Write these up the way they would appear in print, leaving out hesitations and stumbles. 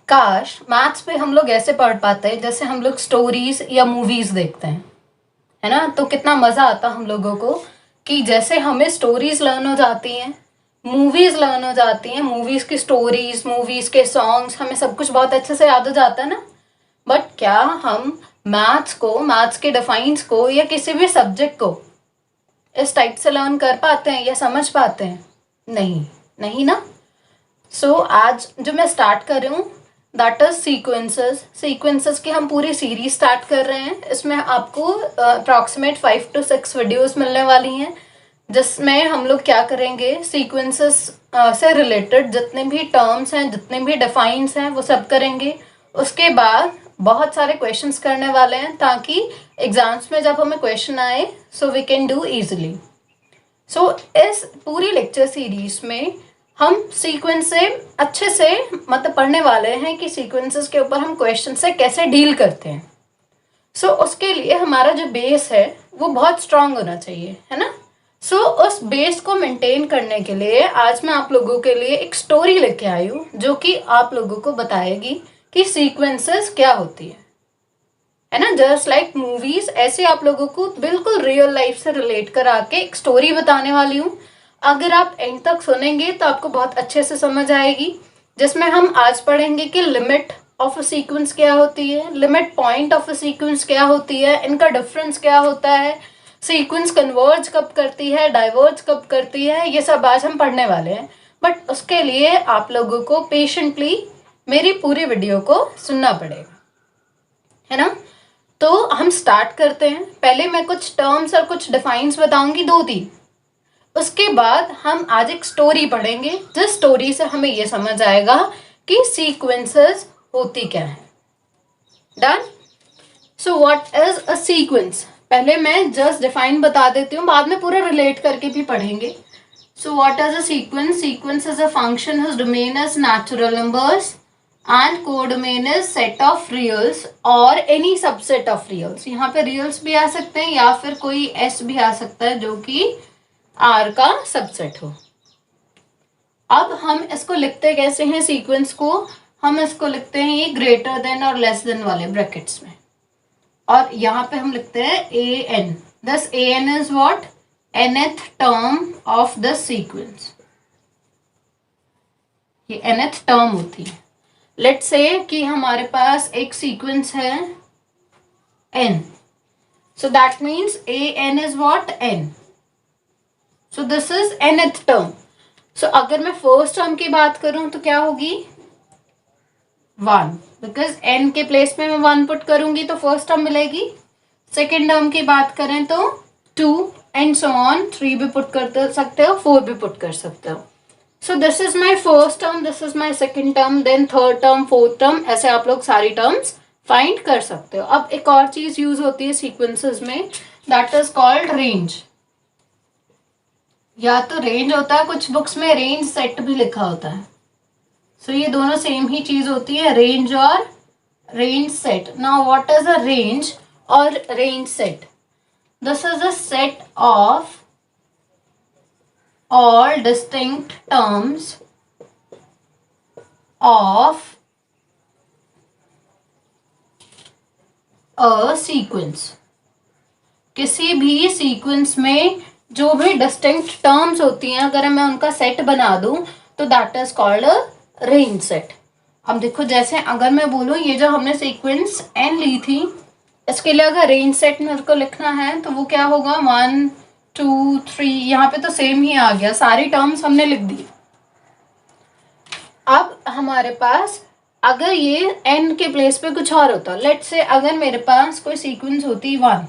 काश मैथ्स पे हम लोग ऐसे पढ़ पाते हैं जैसे हम लोग स्टोरीज या मूवीज देखते हैं, है ना। तो कितना मजा आता हम लोगों को कि जैसे हमें स्टोरीज लर्न हो जाती हैं, मूवीज लर्न हो जाती हैं, मूवीज की स्टोरीज, मूवीज के सॉन्ग्स, हमें सब कुछ बहुत अच्छे से याद हो जाता है ना। बट क्या हम मैथ्स को, मैथ्स के डिफाइंस को या किसी भी सब्जेक्ट को इस टाइप से लर्न कर पाते हैं या समझ पाते हैं? नहीं, नहीं ना। सो आज जो मैं स्टार्ट कर रही हूँ दैट इज सीक्वेंसेस। सीक्वेंसेस की हम पूरी सीरीज स्टार्ट कर रहे हैं। इसमें आपको अप्रॉक्सीमेट 5 to 6 वीडियोस मिलने वाली हैं, जिसमें हम लोग क्या करेंगे, सीक्वेंसेस से रिलेटेड जितने भी टर्म्स हैं, जितने भी डिफाइंस हैं, वो सब करेंगे। उसके बाद बहुत सारे क्वेश्चंस करने वाले हैं ताकि एग्जाम्स में जब हमें क्वेश्चन आए so we can do easily. So इस पूरी लेक्चर सीरीज में हम सीक्वेंस से अच्छे से मतलब पढ़ने वाले हैं कि सीक्वेंसेस के ऊपर हम क्वेश्चन से कैसे डील करते हैं। सो उसके लिए हमारा जो बेस है वो बहुत स्ट्रांग होना चाहिए, है ना। सो उस बेस को मेंटेन करने के लिए आज मैं आप लोगों के लिए एक स्टोरी लेके आई हूँ जो कि आप लोगों को बताएगी कि सीक्वेंसेस क्या होती है ना। जस्ट लाइक मूवीज, ऐसे आप लोगों को बिल्कुल रियल लाइफ से रिलेट करा के एक स्टोरी बताने वाली हूँ। अगर आप एंड तक सुनेंगे तो आपको बहुत अच्छे से समझ आएगी, जिसमें हम आज पढ़ेंगे कि लिमिट ऑफ अ सीक्वेंस क्या होती है, limit point of a sequence क्या होती है, इनका डिफरेंस क्या होता है, सीक्वेंस कन्वर्ज कब करती है, डाइवर्ज कब करती है, ये सब आज हम पढ़ने वाले हैं। बट उसके लिए आप लोगों को पेशेंटली मेरी पूरी वीडियो को सुनना पड़ेगा, है ना। तो हम स्टार्ट करते हैं। पहले मैं कुछ टर्म्स और कुछ डिफाइंस बताऊंगी, 2-3। उसके बाद हम आज एक स्टोरी पढ़ेंगे, जिस स्टोरी से हमें ये समझ आएगा कि सीक्वेंसेस होती क्या है। Done. So what is a sequence? पहले मैं जस्ट डिफाइन बता देती हूँ, बाद में पूरा रिलेट करके भी पढ़ेंगे। So what is a sequence? Sequence is a function whose domain is natural numbers and codomain is set of reals or any subset of reals। यहाँ पे reals भी आ सकते हैं या फिर कोई s भी आ सकता है जो कि R का सबसेट हो। अब हम इसको लिखते कैसे हैं सीक्वेंस को? हम इसको लिखते हैं ये ग्रेटर देन और लेस देन वाले ब्रैकेट्स में, और यहाँ पे हम लिखते हैं an। दस an is what? nth term of the sequence. ये nth टर्म होती है। लेट्स से कि हमारे पास एक सीक्वेंस है n, so that means an is what? n। So this is nth term. So अगर मैं फर्स्ट टर्म की बात करूं तो क्या होगी? 1, बिकॉज n के प्लेस में मैं 1 पुट करूंगी तो फर्स्ट टर्म मिलेगी। सेकेंड टर्म की बात करें तो 2 एंड सो ऑन, 3 भी पुट कर सकते हो, 4 भी पुट कर सकते हो। So this is my first term, this is my second term, then third term, fourth term, ऐसे आप लोग सारी टर्म्स फाइंड कर सकते हो। अब एक और चीज यूज होती है सीक्वेंसेस में, दैट इज कॉल्ड रेंज। या तो रेंज होता है, कुछ बुक्स में रेंज सेट भी लिखा होता है। सो ये दोनों सेम ही चीज होती है, रेंज और range set. Now what is a range और range set? This is a set of all distinct terms of a sequence। किसी भी सीक्वेंस में जो भी डिस्टिंक्ट टर्म्स होती हैं, अगर मैं उनका सेट बना दूं तो that is called a range set. अब देखो, जैसे अगर मैं बोलूं ये जो हमने सीक्वेंस n ली थी, इसके लिए अगर रेंज सेट मेरे को लिखना है तो वो क्या होगा? 1 2 3, यहाँ पे तो सेम ही आ गया, सारी टर्म्स हमने लिख दी। अब हमारे पास अगर ये n के प्लेस पे कुछ और होता, लेट्स से अगर मेरे पास कोई सीक्वेंस होती 1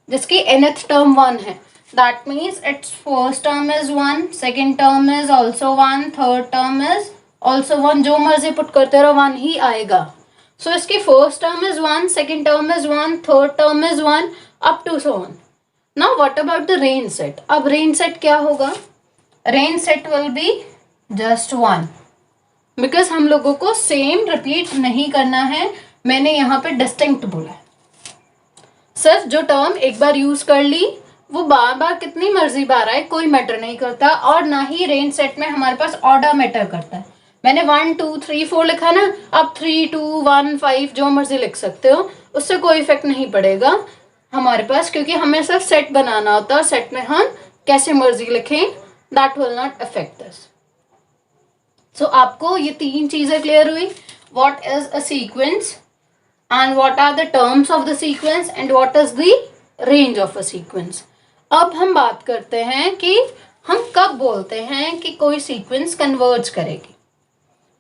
जिसकी nth टर्म 1 है, that means it's first term is 1, second term is also 1, third term is also 1, जो मर्जी पुट करते रहो 1 ही आएगा। सो इसकी first term is 1, second term is 1, third term is 1, up to so on. Now what about the range set? अब range set क्या होगा? Range set will be just 1, because हम लोगों को सेम रिपीट नहीं करना है। मैंने यहाँ पे डिस्टिंक्ट बोला है, सिर्फ जो टर्म एक बार यूज कर ली वो बार बार कितनी मर्जी बार आए कोई मैटर नहीं करता, और ना ही रेंज सेट में हमारे पास ऑर्डर मैटर करता है। मैंने 1 2 3 4 लिखा ना, आप 3 2 1 5 जो मर्जी लिख सकते हो, उससे कोई इफेक्ट नहीं पड़ेगा हमारे पास, क्योंकि हमें सिर्फ सेट बनाना होता है। सेट में हम कैसे मर्जी लिखें, that will not affect this. So आपको ये 3 चीजें क्लियर हुई, what is a sequence and what are the terms of the sequence and what is the range of a sequence। अब हम बात करते हैं कि हम कब बोलते हैं कि कोई सीक्वेंस कन्वर्ज करेगी।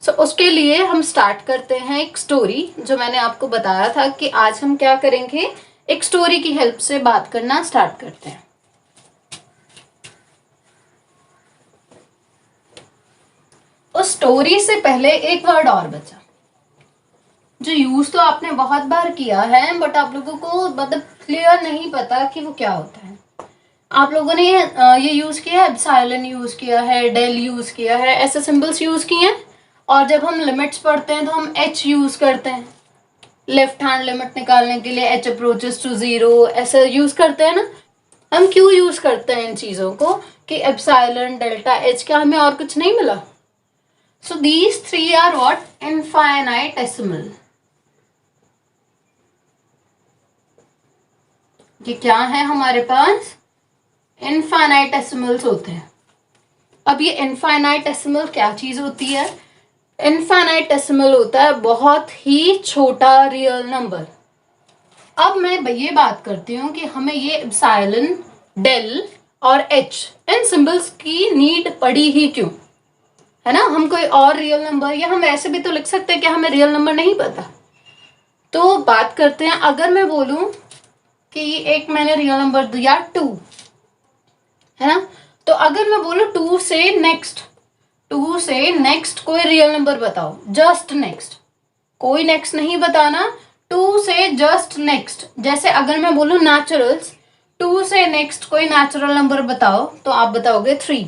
सो उसके लिए हम स्टार्ट करते हैं एक स्टोरी, जो मैंने आपको बताया था कि आज हम क्या करेंगे, एक स्टोरी की हेल्प से बात करना स्टार्ट करते हैं। उस स्टोरी से पहले एक वर्ड और बचा, जो यूज तो आपने बहुत बार किया है, बट आप लोगों को मतलब क्लियर नहीं पता कि वो क्या होता है। आप लोगों ने ये यूज किया है, एप्सिलॉन यूज किया है, डेल यूज किया है, ऐसे सिंबल्स यूज किए हैं। और जब हम लिमिट्स पढ़ते हैं तो हम एच यूज करते हैं, लेफ्ट हैंड लिमिट निकालने के लिए एच अप्रोचेस टू 0 ऐसे यूज करते हैं ना। हम क्यों यूज करते हैं इन चीजों को, कि एप्सिलॉन डेल्टा एच, क्या हमें और कुछ नहीं मिला? So these 3 are what, infinitesimal. ये क्या है हमारे पास, इनफाइनाइटेसिमल्स होते हैं। अब ये इनफाइनाइटेसिमल क्या चीज होती है? इनफाइनाइटेसिमल होता है बहुत ही छोटा रियल नंबर। अब मैं ये बात करती हूँ कि हमें ये एप्सिलॉन, डेल और एच इन सिंबल्स की नीड पड़ी ही क्यों, है ना। हम कोई और रियल नंबर, या हम ऐसे भी तो लिख सकते हैं कि हमें रियल नंबर नहीं पता। तो बात करते हैं, अगर मैं बोलूं कि एक मैंने रियल नंबर दिया 2, है ना, तो अगर मैं बोलूं 2 से नेक्स्ट कोई रियल नंबर बताओ, जस्ट नेक्स्ट, कोई नेक्स्ट नहीं बताना, 2 से जस्ट नेक्स्ट। जैसे अगर मैं बोलूं नेचुरल्स, 2 से नेक्स्ट कोई नेचुरल नंबर बताओ, तो आप बताओगे 3।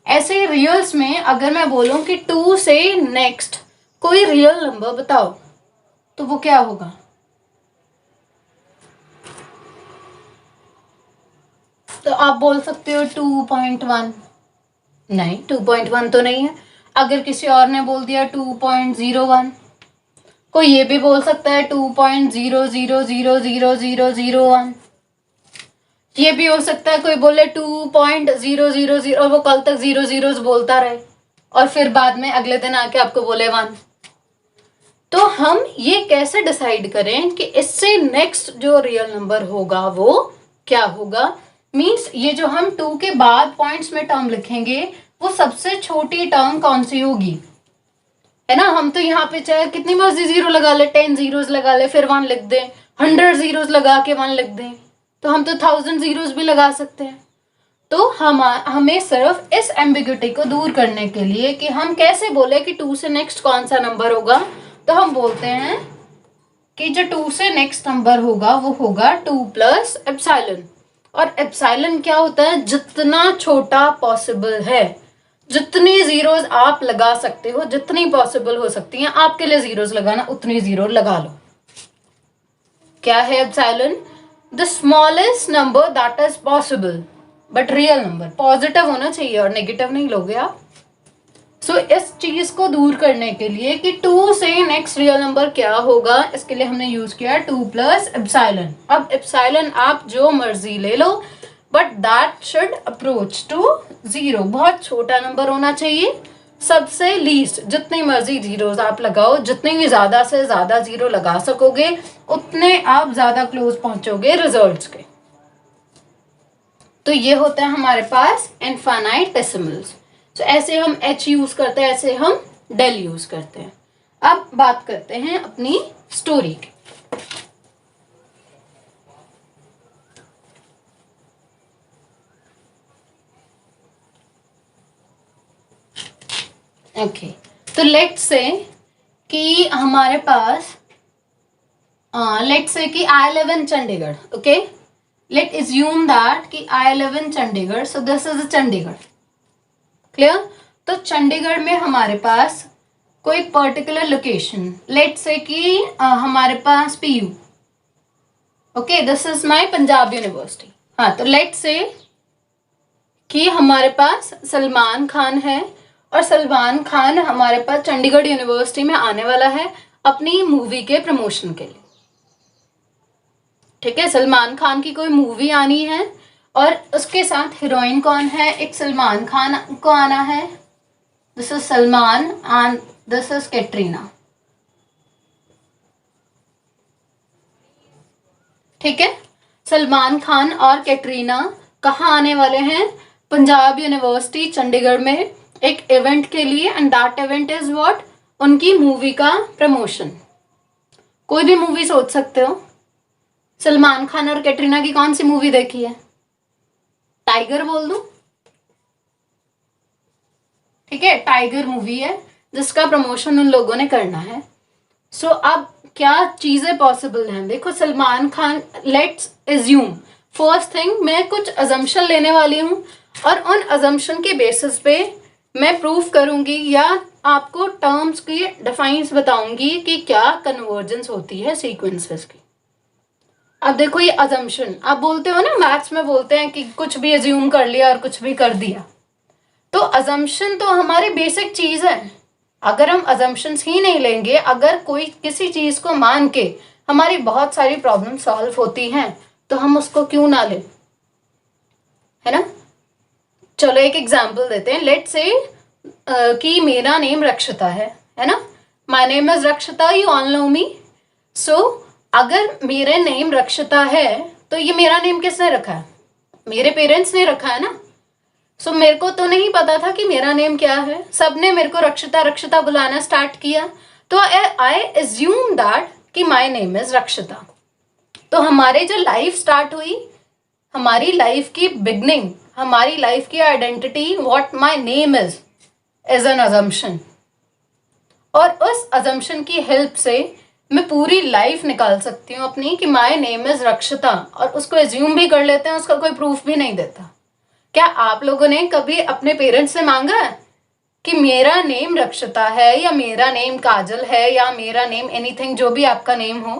ऐसे रियल्स में अगर मैं बोलूं कि 2 से नेक्स्ट कोई रियल नंबर बताओ, तो वो क्या होगा? तो आप बोल सकते हो 2.1, नहीं 2.1 तो नहीं है। अगर किसी और ने बोल दिया 2.01, कोई ये भी बोल सकता है 2.00000001, ये भी हो सकता है कोई बोले 2.000 और वो कल तक 00 बोलता रहे और फिर बाद में अगले दिन आके आपको बोले 1। तो हम ये कैसे डिसाइड करें कि इससे नेक्स्ट जो रियल नंबर होगा वो क्या होगा? मीन्स ये जो हम 2 के बाद पॉइंट्स में टर्म लिखेंगे, वो सबसे छोटी टर्म कौन सी होगी, है ना। हम तो यहाँ पे चाहे कितनी मर्जी 0 लगा ले, 10 zeros लगा ले फिर 1 लिख दें, 100 zeros लगा के 1 लिख दें, तो हम तो 1000 zeros भी लगा सकते हैं। तो हमें सिर्फ इस एम्बिग्यूटी को दूर करने के लिए कि हम कैसे बोले कि 2 से नेक्स्ट कौन सा नंबर होगा, तो हम बोलते हैं कि जो 2 से नेक्स्ट नंबर होगा वो होगा 2 प्लस एप्सिलॉन। और एप्सिलॉन क्या होता है? जितना छोटा पॉसिबल है, जितनी जीरोस आप लगा सकते हो, जितनी पॉसिबल हो सकती हैं आपके लिए जीरोस लगाना, उतनी जीरो लगा लो। क्या है epsilon? The smallest number that is possible, but real number. Positive होना चाहिए और नेगेटिव नहीं लोगे आप। सो इस चीज को दूर करने के लिए कि 2 से नेक्स्ट रियल नंबर क्या होगा, इसके लिए हमने यूज किया 2 प्लस एप्सिलॉन। अब एप्सिलॉन आप जो मर्जी ले लो, but that should approach to 0। बहुत छोटा नंबर होना चाहिए, सबसे लीस्ट। जितनी मर्जी जीरोस आप लगाओ, जितनी भी ज्यादा से ज्यादा जीरो लगा सकोगे, उतने आप ज्यादा क्लोज पहुंचोगे रिजल्ट्स के। तो ये होता है हमारे पास इनफाइनाइटेसिमल्स। तो ऐसे हम एच यूज करते हैं, ऐसे हम डेल यूज करते हैं। अब बात करते हैं अपनी स्टोरी की। ओके, तो लेट्स से कि हमारे पास लेट्स से कि I live in Chandigarh. Okay, let assume that कि I live in Chandigarh, so this is Chandigarh. Clear? तो चंडीगढ़ में हमारे पास कोई पर्टिकुलर लोकेशन, लेट्स से कि हमारे पास PU। Okay, this is my Punjab university. हाँ, तो लेट्स से कि हमारे पास सलमान खान है और सलमान खान हमारे पास चंडीगढ़ यूनिवर्सिटी में आने वाला है अपनी मूवी के प्रमोशन के लिए। ठीक है, सलमान खान की कोई मूवी आनी है और उसके साथ हीरोइन कौन है, एक सलमान खान को आना है, this is Salman and this is Katrina. ठीक है, सलमान खान और कैटरीना कहाँ आने वाले हैं, पंजाब यूनिवर्सिटी चंडीगढ़ में एक इवेंट के लिए, and that event is what, उनकी मूवी का प्रमोशन। कोई भी मूवी सोच सकते हो। सलमान खान और कैटरीना की कौन सी मूवी देखी है, टाइगर बोल दूं? ठीक है, टाइगर मूवी है जिसका प्रमोशन उन लोगों ने करना है। सो अब क्या चीजें पॉसिबल हैं, देखो Salman Khan, let's assume, first thing मैं कुछ अजम्पशन लेने वाली हूँ और उन अजम्पशन के बेसिस पे मैं प्रूव करूंगी या आपको टर्म्स की डिफाइंस बताऊंगी कि क्या कन्वर्जेंस होती है सीक्वेंसेस की। अब देखो ये अजम्पशन, आप बोलते हो ना मैथ्स में बोलते हैं कि कुछ भी एज्यूम कर लिया और कुछ भी कर दिया, तो अजम्पशन तो हमारी बेसिक चीज है। अगर हम अजम्पशंस ही नहीं लेंगे, अगर कोई किसी चीज को मान के हमारी बहुत सारी प्रॉब्लम सॉल्व होती हैं, तो हम उसको क्यों ना लें, है ना। चलो एक एग्जाम्पल देते हैं, लेट्स से कि मेरा नेम रक्षिता है ना, माय नेम इज रक्षिता, यू ऑल नो मी। सो अगर मेरा नेम रक्षिता है तो ये मेरा नेम किसने रखा है, मेरे पेरेंट्स ने रखा है ना। सो मेरे को तो नहीं पता था कि मेरा नेम क्या है, सबने मेरे को रक्षिता रक्षिता बुलाना स्टार्ट किया, तो आई एज्यूम दैट कि माय नेम इज रक्षिता। तो हमारे जो लाइफ स्टार्ट हुई, हमारी लाइफ की बिगनिंग, हमारी लाइफ की identity, what my name is an assumption, और उस अजम्पशन की हेल्प से मैं पूरी लाइफ निकाल सकती हूँ अपनी कि माय नेम इज रक्षिता, और उसको एज्यूम भी कर लेते हैं, उसका कोई प्रूफ भी नहीं देता। क्या आप लोगों ने कभी अपने पेरेंट्स से मांगा है कि मेरा नेम रक्षिता है या मेरा नेम काजल है या मेरा नेम एनीथिंग, जो भी आपका नेम हो,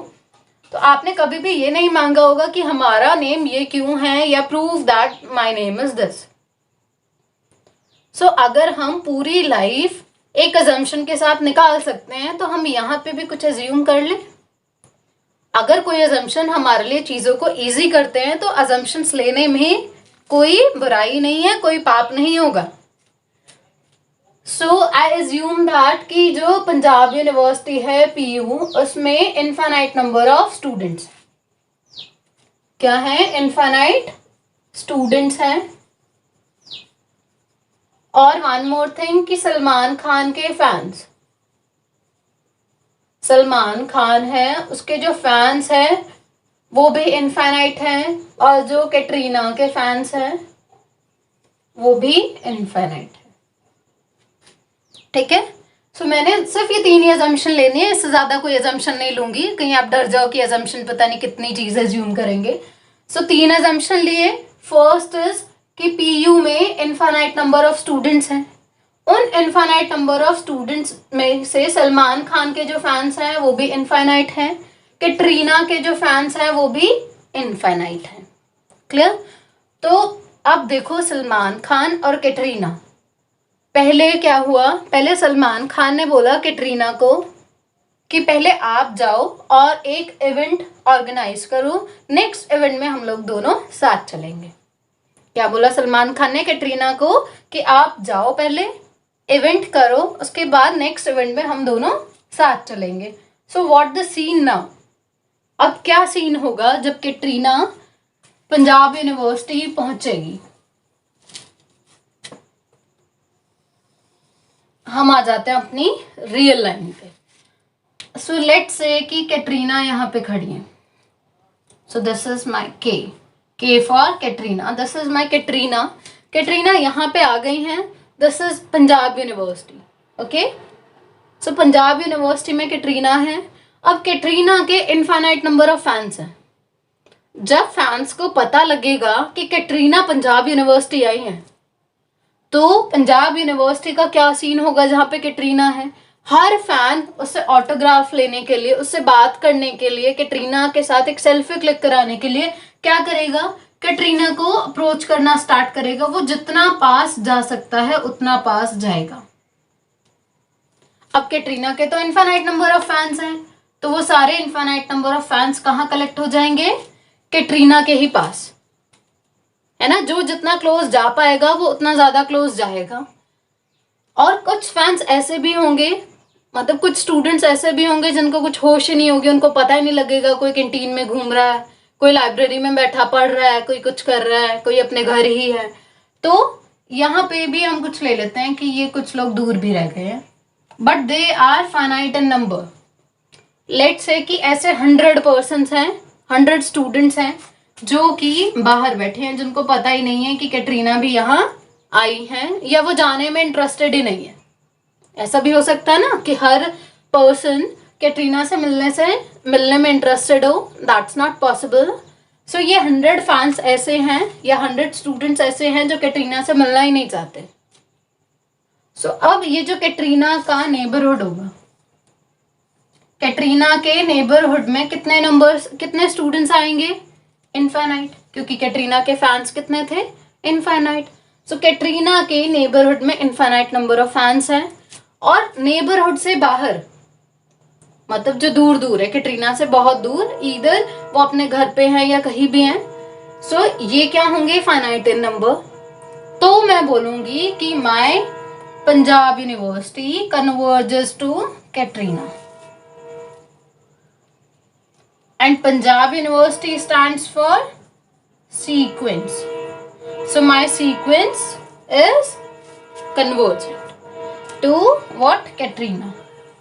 तो आपने कभी भी ये नहीं मांगा होगा कि हमारा नेम ये क्यों है या prove that my name is this. So अगर हम पूरी लाइफ एक अजम्पशन के साथ निकाल सकते हैं, तो हम यहाँ पे भी कुछ एज्यूम कर लें। अगर कोई अजम्पशन हमारे लिए चीजों को इजी करते हैं, तो अजम्पशंस लेने में कोई बुराई नहीं है, कोई पाप नहीं होगा। सो आई एज्यूम दैट कि जो पंजाब यूनिवर्सिटी है PU, उसमें इनफाइनाइट नंबर ऑफ स्टूडेंट्स, क्या है, इनफाइनाइट स्टूडेंट्स हैं। और वन मोर थिंग कि सलमान खान के फैंस, सलमान खान है उसके जो फैंस हैं वो भी इनफाइनाइट हैं, और जो कैटरीना के फैंस हैं वो भी इनफाइनाइट है। ठीक है, सो मैंने सिर्फ ये 3 ही अजम्पशन लेनी है, इससे ज्यादा कोई अजम्पशन नहीं लूंगी, कहीं आप डर जाओ कि अजम्पशन पता नहीं कितनी चीज एज्यूम करेंगे। सो 3 अजम्पशन लिए। फर्स्ट इज कि PU में इनफाइनाइट नंबर ऑफ स्टूडेंट्स हैं, उन इनफाइनाइट नंबर ऑफ स्टूडेंट्स में से सलमान खान के जो फैंस हैं वो भी इनफाइनाइट हैं, कैटरीना के जो फैंस हैं वो भी इनफाइनाइट हैं। क्लियर। तो अब देखो सलमान खान और कैटरीना, पहले क्या हुआ, पहले सलमान खान ने बोला कैटरीना को कि पहले आप जाओ और एक इवेंट ऑर्गेनाइज करो, नेक्स्ट इवेंट में हम लोग दोनों साथ चलेंगे। क्या बोला सलमान खान ने कैटरीना को कि आप जाओ पहले इवेंट करो, उसके बाद नेक्स्ट इवेंट में हम दोनों साथ चलेंगे। So what the scene now, अब क्या सीन होगा जब कैटरीना पंजाब यूनिवर्सिटी पहुंचेगी। हम आ जाते हैं अपनी रियल लाइन पे। सो लेट्स से कि कैटरीना यहाँ पे खड़ी है। सो दिस इज माई के फॉर कैटरीना, दिस इज माई कैटरीना। कैटरीना यहाँ पे आ गई हैं, this is Punjab university. Okay, so Punjab university में कैटरीना है। अब कैटरीना के इनफाइनाइट नंबर ऑफ फैंस हैं। जब फैंस को पता लगेगा कि कैटरीना पंजाब यूनिवर्सिटी आई है, तो पंजाब यूनिवर्सिटी का क्या सीन होगा जहाँ पे कैटरीना है। हर फैन उससे ऑटोग्राफ लेने के लिए, उससे बात करने के लिए, कैटरीना के साथ एक सेल्फी क्लिक कराने के लिए क्या करेगा, कैटरीना को अप्रोच करना स्टार्ट करेगा। वो जितना पास जा सकता है उतना पास जाएगा। अब कैटरीना के तो इनफाइनाइट नंबर ऑफ फैंस हैं, तो वो सारे इनफाइनाइट नंबर ऑफ फैंस कहाँ कलेक्ट हो जाएंगे? कैटरीना के ही पास, है ना। जो जितना क्लोज जा पाएगा वो उतना ज्यादा क्लोज जाएगा। और कुछ फैंस ऐसे भी होंगे, मतलब कुछ स्टूडेंट्स ऐसे भी होंगे जिनको कुछ होश ही नहीं होगी, उनको पता ही नहीं लगेगा, कोई कैंटीन में घूम रहा है, कोई लाइब्रेरी में बैठा पढ़ रहा है, कोई कुछ कर रहा है, कोई अपने घर ही है। तो यहाँ पे भी हम कुछ ले लेते हैं कि ये कुछ लोग दूर भी रह गए हैं, but they are finite in number. Let's say कि ऐसे 100 पर्सन्स हैं, 100 स्टूडेंट्स हैं जो कि बाहर बैठे हैं, जिनको पता ही नहीं है कि कैटरीना भी यहाँ आई हैं, या वो जाने में इंटरेस्टेड ही नहीं है। ऐसा भी हो सकता है ना कि हर पर्सन कैटरीना से मिलने में इंटरेस्टेड हो, दैट्स नॉट पॉसिबल। सो ये 100 फैंस ऐसे हैं या 100 स्टूडेंट्स ऐसे हैं जो कैटरीना से मिलना ही नहीं चाहते। सो अब ये जो कैटरीना का नेबरहुड होगा, कैटरीना के नेबरहुड में कितने स्टूडेंट्स आएंगे? इनफाइनाइट, क्योंकि कैटरीना के फैंस कितने थे? इनफाइनाइट। सो कैटरीना के नेबरहुड में इनफाइनाइट नंबर ऑफ फैंस हैं। और नेबरहुड से बाहर, मतलब जो दूर दूर है कैटरीना से बहुत दूर, इधर वो अपने घर पे हैं या कहीं भी हैं, सो ये क्या होंगे? Finite in number. तो मैं बोलूंगी कि my Punjab University converges to Katrina, and Punjab University stands for sequence. So my sequence is convergent to what? Katrina.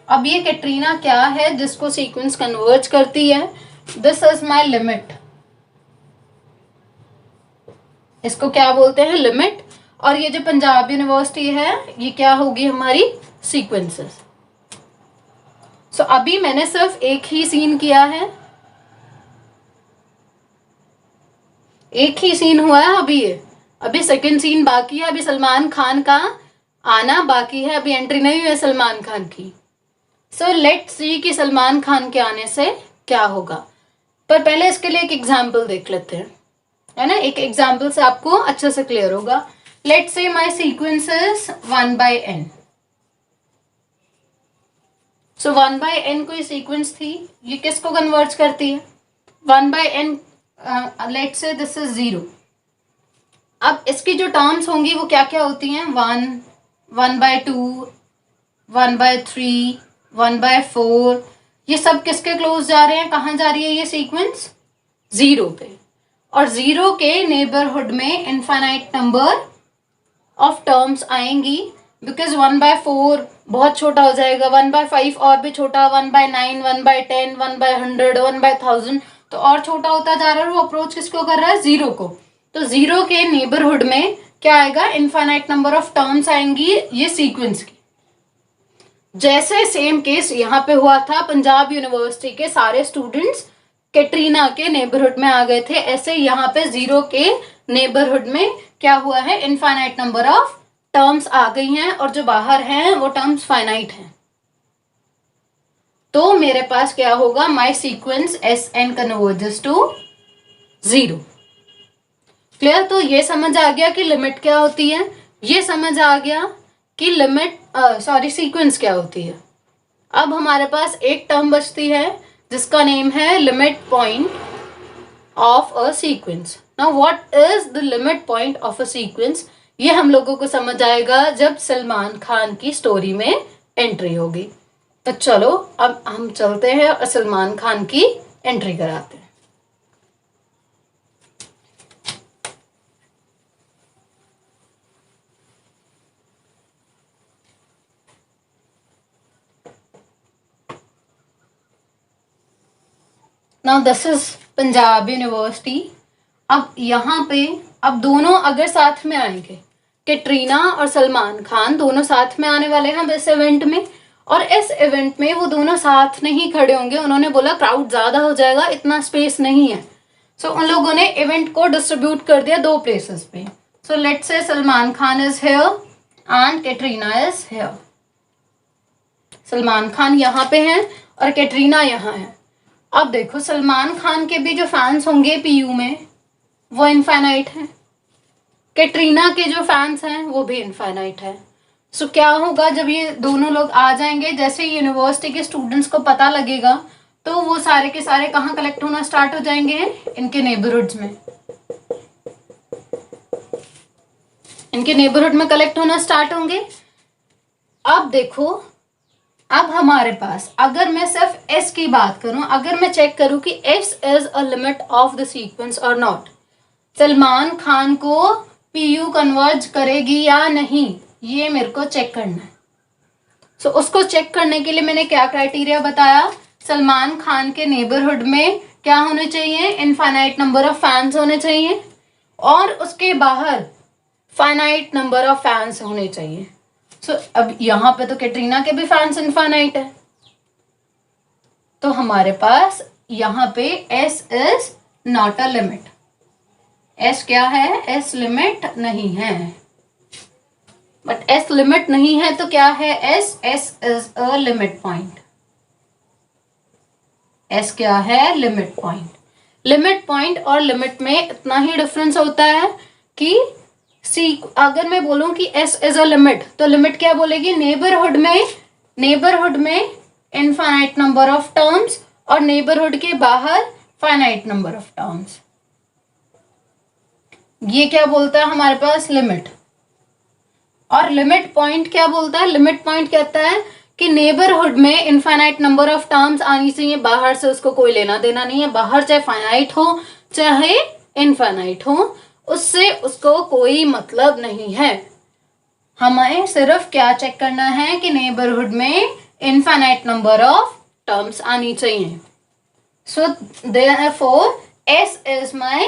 अब ये कैटरीना क्या है जिसको सीक्वेंस कन्वर्ज करती है? This is my limit. इसको क्या बोलते हैं? लिमिट। और ये जो पंजाब यूनिवर्सिटी है ये क्या होगी? हमारी सीक्वेंसेस। सो अभी मैंने सिर्फ एक ही सीन किया है, एक ही सीन हुआ है अभी सेकंड सीन बाकी है। अभी सलमान खान का आना बाकी है, अभी एंट्री नहीं हुई है सलमान खान की। सो लेट्स सी कि सलमान खान के आने से क्या होगा। पर पहले इसके लिए एक एग्जाम्पल देख लेते हैं, है ना। एक एग्जाम्पल से आपको अच्छे से क्लियर होगा। Let's say my sequence is 1/n। So 1/n कोई सीक्वेंस थी, ये किसको कन्वर्ज करती है? 1/n। Let's say this is 0। अब इसकी जो टर्म्स होंगी वो क्या क्या होती हैं? 1, 1/2, 1/3, 1/4। ये सब किसके क्लोज जा रहे हैं? कहाँ जा रही है ये सीक्वेंस? 0 पे। और 0 के नेबरहुड में इनफाइनाइट नंबर ऑफ टर्म्स आएंगी, बिकॉज 1/4 बहुत छोटा हो जाएगा, 1/5 और भी छोटा, 1/9, 1/10, 1/100, 1/1000, तो और छोटा होता जा रहा है। वो अप्रोच किसको कर रहा है? 0 को। तो 0 के नेबरहुड में क्या आएगा? इनफाइनाइट नंबर ऑफ टर्म्स आएंगी ये सीक्वेंस की। जैसे सेम केस यहाँ पे हुआ था, पंजाब यूनिवर्सिटी के सारे स्टूडेंट्स कैटरीना के नेबरहुड में आ गए थे, ऐसे यहाँ पे 0 के नेबरहुड में क्या हुआ है? इनफाइनाइट नंबर ऑफ टर्म्स आ गई हैं, और जो बाहर हैं वो टर्म्स फाइनाइट हैं। तो मेरे पास क्या होगा? My sequence SN converges to 0। Clear? तो ये समझ आ गया कि लिमिट क्या होती है, ये समझ आ गया कि सीक्वेंस क्या होती है। अब हमारे पास एक टर्म बचती है जिसका नेम है limit point of a sequence. Now what is the limit point of a sequence? ये हम लोगों को समझ आएगा जब सलमान खान की स्टोरी में एंट्री होगी। तो चलो अब हम चलते हैं और सलमान खान की एंट्री कराते हैं। Now this is Punjab university. अब यहाँ पे अब दोनों अगर साथ में आएंगे, कैटरीना और सलमान खान दोनों साथ में आने वाले हैं इस इवेंट में, और इस इवेंट में वो दोनों साथ नहीं खड़े होंगे। उन्होंने बोला क्राउड ज़्यादा हो जाएगा, इतना स्पेस नहीं है। सो उन लोगों ने इवेंट को डिस्ट्रीब्यूट कर दिया 2 प्लेसेस पे। So let's say Salman Khan is here and Katrina is here. Salman Khan यहाँ पे हैं और कैटरीना यहाँ है। अब देखो सलमान खान के भी जो फैंस होंगे PU में वो इनफाइनाइट हैं, कैटरीना के जो फैंस हैं वो भी इनफाइनाइट है। सो क्या होगा जब ये दोनों लोग आ जाएंगे, जैसे यूनिवर्सिटी के स्टूडेंट्स को पता लगेगा तो वो सारे के सारे कहाँ कलेक्ट होना स्टार्ट हो जाएंगे, इनके नेबरहुड्स में, इनके नेबरहुड में कलेक्ट होना स्टार्ट होंगे। अब देखो, अब हमारे पास अगर मैं सिर्फ एस की बात करूं, अगर मैं चेक करूं कि S is a limit of the sequence और नॉट, सलमान खान को पीयू कन्वर्ज करेगी या नहीं, ये मेरे को चेक करना है। सो उसको चेक करने के लिए मैंने क्या क्राइटेरिया बताया, सलमान खान के नेबरहुड में क्या होने चाहिए, इनफाइनाइट नंबर ऑफ फैंस होने चाहिए, और उसके बाहर फाइनाइट नंबर ऑफ फैंस होने चाहिए। सो अब यहाँ पे तो कैटरीना के भी फैंस इनफाइनाइट है, तो हमारे पास यहाँ पे S is not a limit. S क्या है, एस लिमिट नहीं है, बट एस लिमिट नहीं है तो क्या है, S is a limit point. S क्या है, लिमिट पॉइंट। लिमिट पॉइंट और लिमिट में इतना ही डिफरेंस होता है कि अगर मैं बोलूं कि एस इज अ लिमिट, तो लिमिट क्या बोलेगी, नेबरहुड में इनफाइनाइट नंबर ऑफ टर्म्स और नेबरहुड के बाहर फाइनाइट नंबर ऑफ टर्म्स। ये क्या बोलता है हमारे पास, लिमिट। और लिमिट पॉइंट क्या बोलता है, लिमिट पॉइंट कहता है कि नेबरहुड में इनफाइनाइट नंबर ऑफ टर्म्स आनी चाहिए, बाहर से उसको कोई लेना देना नहीं है, बाहर चाहे फाइनाइट हो चाहे इनफाइनाइट हो, उससे उसको कोई मतलब नहीं है। हमें सिर्फ क्या चेक करना है कि नेबरहुड में इनफाइनाइट नंबर ऑफ टर्म्स आनी चाहिए। So therefore S is my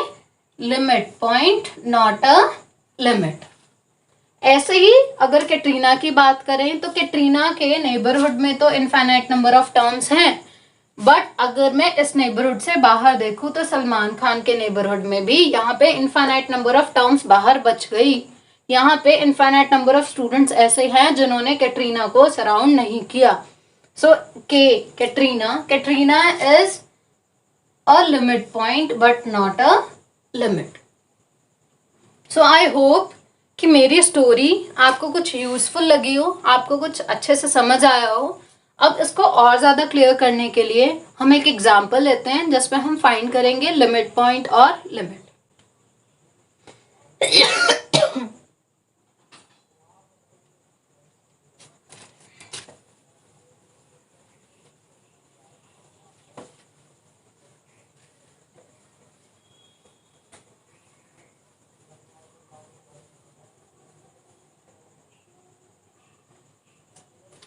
limit point, not a limit. ऐसे ही अगर कैटरीना की बात करें तो कैटरीना के नेबरहुड में तो इनफाइनाइट नंबर ऑफ टर्म्स हैं, बट अगर मैं इस नेबरहुड से बाहर देखूं तो सलमान खान के नेबरहुड में भी यहाँ पे इनफाइनाइट नंबर ऑफ टर्म्स बाहर बच गई। यहाँ पे इनफाइनाइट नंबर ऑफ स्टूडेंट्स ऐसे हैं जिन्होंने कैटरीना को सराउंड नहीं किया। So Katrina is a limit point but not a limit. So I hope कि मेरी स्टोरी आपको कुछ यूजफुल लगी हो, आपको कुछ अच्छे से समझ आया हो। अब इसको और ज़्यादा क्लियर करने के लिए हम एक एग्जाम्पल लेते हैं जिसमें हम फाइंड करेंगे लिमिट पॉइंट और लिमिट।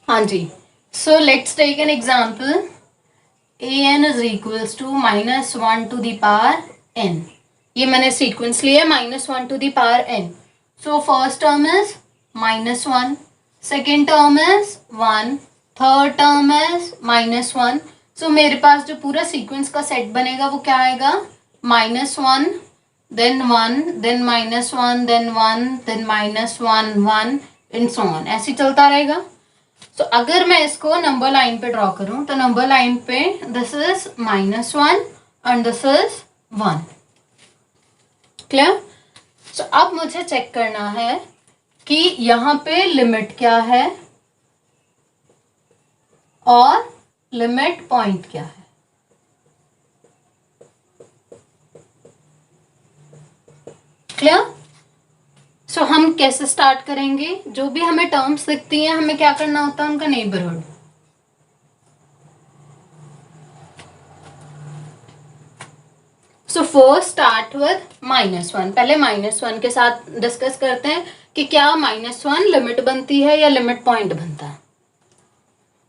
हाँ जी, so let's take an example, an is equals to -1 to the power n। ये मैंने सीक्वेंस लिया, -1 to the power n। So first term is -1, second term is 1, third term is -1। सो मेरे पास जो पूरा sequence का सेट बनेगा वो क्या आएगा, -1 then 1 then -1 then 1 then -1 1 and so on, ऐसे चलता रहेगा। तो अगर मैं इसको नंबर लाइन पे ड्रॉ करूं तो नंबर लाइन पे this is -1 and this is 1। Clear? तो अब मुझे चेक करना है कि यहाँ पे लिमिट क्या है और लिमिट पॉइंट क्या है। क्लियर? सो हम कैसे स्टार्ट करेंगे, जो भी हमें टर्म्स दिखती हैं हमें क्या करना होता है, उनका neighbourhood. So first start with -1। पहले -1 के साथ डिस्कस करते हैं कि क्या -1 लिमिट बनती है या लिमिट पॉइंट बनता है।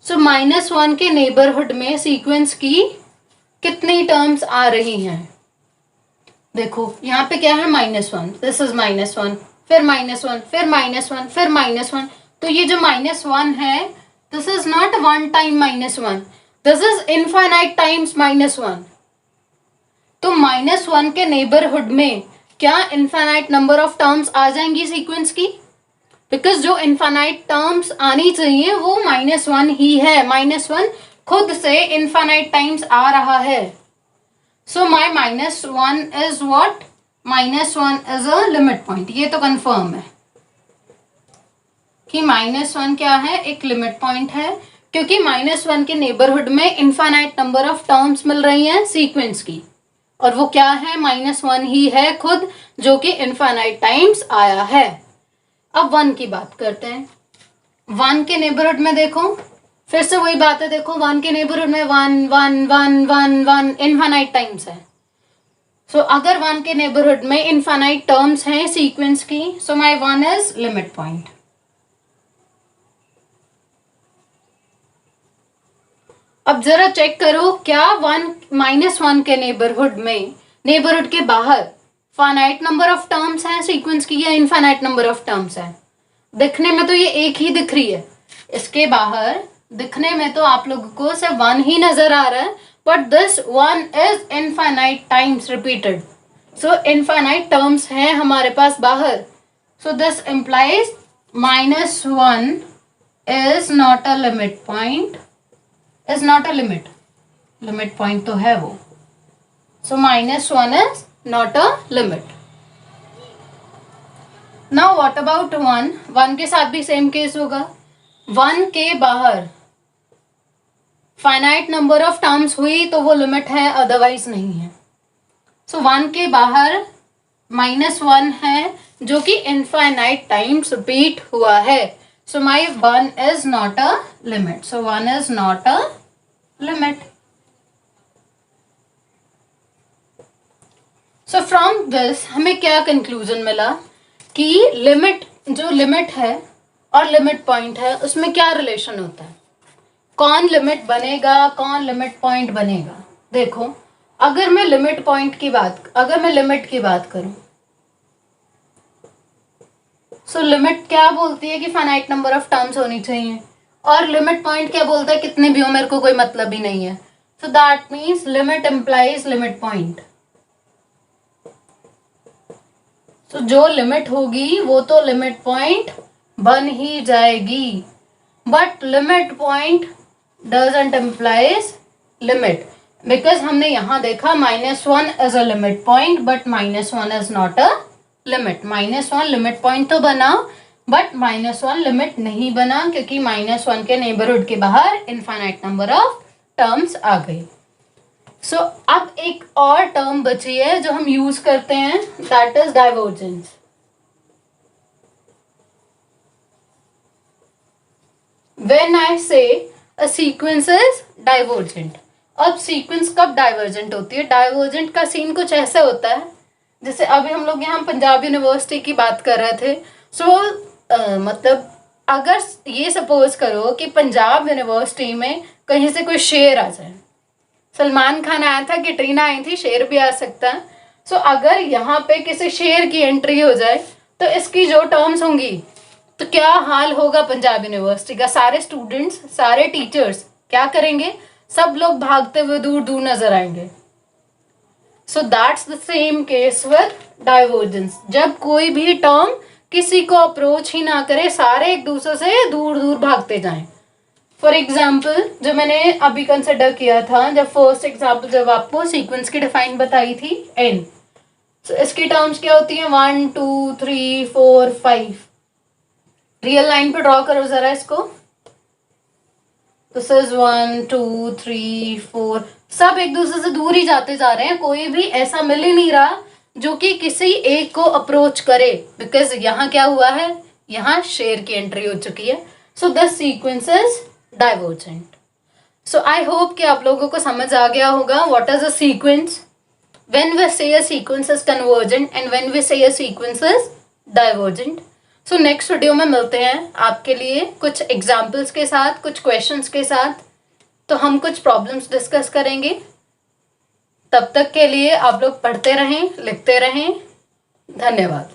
सो -1 के नेबरहुड में सीक्वेंस की कितनी टर्म्स आ रही हैं, देखो यहाँ पे क्या है, -1, दिस इज -1, फिर -1, फिर -1, फिर -1। तो ये जो -1 है this is not one time -1, this is infinite times -1। तो -1 के नेबरहुड में क्या इनफाइनाइट नंबर ऑफ टर्म्स आ जाएंगी सीक्वेंस की, बिकॉज जो इनफाइनाइट टर्म्स आनी चाहिए वो -1 ही है, -1 खुद से इनफाइनाइट टाइम्स आ रहा है। सो माई -1 is what, -1 is a limit point. ये तो कंफर्म है कि -1 क्या है, एक लिमिट पॉइंट है, क्योंकि -1 के नेबरहुड में इनफाइनाइट नंबर ऑफ टर्म्स मिल रही हैं सीक्वेंस की, और वो क्या है, -1 ही है खुद, जो कि इनफाइनाइट टाइम्स आया है। अब 1 की बात करते हैं। 1 के नेबरहुड में देखो, फिर से वही बात है, देखो 1 के नेबरहुड में 1 1 1 1 1 इनफाइनाइट टाइम्स है। सो अगर 1 के नेबरहुड में इनफाइनाइट टर्म्स हैं सीक्वेंस की, so my 1 is limit point. अब जरा चेक करो, क्या 1 -1 के नेबरहुड के बाहर फाइनाइट नंबर ऑफ टर्म्स हैं सीक्वेंस की, या इनफाइनाइट नंबर ऑफ टर्म्स हैं? दिखने में तो ये एक ही दिख रही है, इसके बाहर दिखने में तो आप लोगों को सिर्फ 1 ही नजर आ रहा है, but this 1 is infinite times repeated. So infinite terms हैं हमारे पास बाहर, so this implies -1 is not a limit point, is not a limit point तो है वो, सो -1 is not a limit. Now what about 1? 1 के साथ भी सेम केस होगा। 1 के बाहर फाइनाइट नंबर ऑफ टर्म्स हुई तो वो लिमिट है, अदरवाइज नहीं है। सो 1 के बाहर -1 है, जो कि इनफाइनाइट टाइम्स रिपीट हुआ है, सो माई 1 is not a limit. So 1 is not a limit. So from this हमें क्या कंक्लूजन मिला कि जो लिमिट है और लिमिट पॉइंट है उसमें क्या रिलेशन होता है, कौन लिमिट बनेगा, कौन लिमिट पॉइंट बनेगा। देखो, अगर मैं लिमिट की बात करूं, सो लिमिट क्या बोलती है कि फाइनाइट नंबर ऑफ टर्म्स होनी चाहिए, और लिमिट पॉइंट क्या बोलता है, कितने भी हो मेरे को कोई मतलब ही नहीं है। सो that means limit implies limit point. तो जो लिमिट होगी वो तो लिमिट पॉइंट बन ही जाएगी, but limit point doesn't implies limit, because हमने यहां देखा -1 is a limit point but -1 is not a limit. -1 limit point तो बना, बट -1 लिमिट नहीं बना, क्योंकि -1 के नेबरहुड के बाहर इनफाइनाइट नंबर ऑफ टर्म्स आ गई। सो अब एक और टर्म बची है जो हम यूज करते हैं, that is divergence. When I से अ सीक्वेंस इज डाइवर्जेंट। अब सीक्वेंस कब डाइवर्जेंट होती है? डाइवर्जेंट का सीन कुछ ऐसा होता है, जैसे अभी हम लोग यहाँ पंजाब यूनिवर्सिटी की बात कर रहे थे। मतलब अगर ये सपोज करो कि पंजाब यूनिवर्सिटी में कहीं से कोई शेर आ जाए, सलमान खान आया था, कैटरीना आई थी, शेर भी आ सकता है। सो अगर यहाँ पे किसी शेर की एंट्री हो जाए तो इसकी जो टर्म्स होंगी, तो क्या हाल होगा पंजाब यूनिवर्सिटी का? सारे स्टूडेंट्स, सारे टीचर्स क्या करेंगे? सब लोग भागते हुए दूर दूर नजर आएंगे। So that's the same case with divergence. जब कोई भी टर्म किसी को अप्रोच ही ना करे, सारे एक दूसरे से दूर दूर भागते जाएं। फॉर एग्जाम्पल, जो मैंने अभी कंसिडर किया था, जब फर्स्ट एग्जाम्पल जब आपको सीक्वेंस की डिफाइन बताई थी n, so इसकी टर्म्स क्या होती हैं? 1 2 3 4 5। रियल लाइन पे ड्रॉ करो जरा इसको। दिस इज 1 2 3 4, सब एक दूसरे से दूर ही जाते जा रहे हैं, कोई भी ऐसा मिल ही नहीं रहा जो कि किसी एक को अप्रोच करे, बिकॉज यहाँ क्या हुआ है, यहाँ शेर की एंट्री हो चुकी है। So this sequence is divergent. So I hope कि आप लोगों को समझ आ गया होगा what is a sequence, when we say a sequence is convergent and when we say a sequence is divergent. So next video में मिलते हैं आपके लिए कुछ एग्जाम्पल्स के साथ, कुछ क्वेश्चंस के साथ, तो हम कुछ प्रॉब्लम्स डिस्कस करेंगे। तब तक के लिए आप लोग पढ़ते रहें, लिखते रहें। धन्यवाद।